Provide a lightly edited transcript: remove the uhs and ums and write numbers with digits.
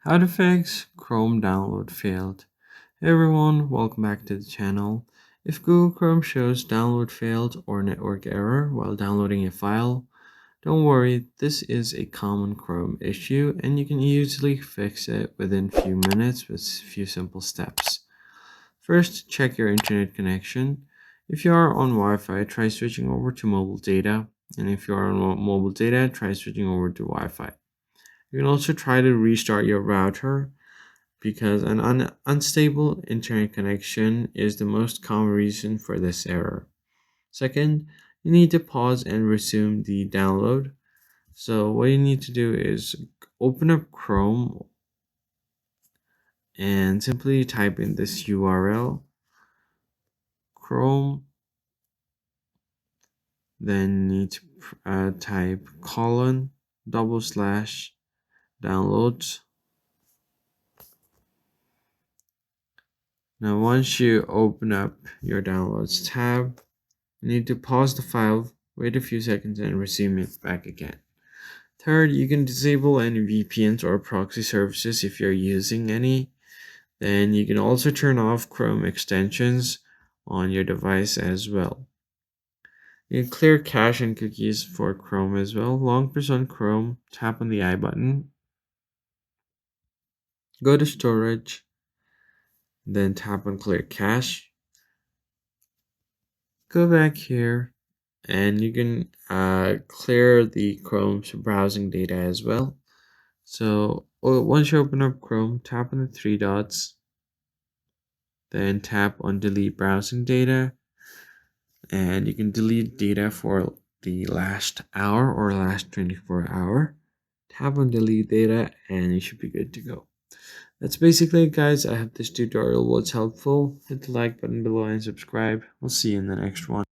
How to fix Chrome download failed. Hey everyone, welcome back to the channel. If Google Chrome shows download failed or network error while downloading a file, don't worry, this is a common Chrome issue and you can easily fix it within few minutes with few simple steps. First, check your internet connection. If you are on Wi-Fi, try switching over to mobile data, and if you are on mobile data, try switching over to Wi-Fi. You can also try to restart your router because an unstable internet connection is the most common reason for this error. Second, you need to pause and resume the download. So what you need to do is open up Chrome and simply type in this URL, Chrome, then need to type :/downloads. Now once you open up your downloads tab, you need to pause the file, wait a few seconds, and resume it back again. Third, you can disable any VPNs or proxy services if you're using any. Then you can also turn off Chrome extensions on your device as well. You can clear cache and cookies for Chrome as well. Long press on Chrome, tap on the I button, go to storage, then tap on clear cache. Go back here and you can clear the Chrome's browsing data as well. So once you open up Chrome, tap on the three dots, then tap on delete browsing data, and you can delete data for the last hour or last 24 hour. Tap on delete data and you should be good to go. That's basically it, guys. I hope this tutorial was helpful. Hit the like button below and subscribe. We'll see you in the next one.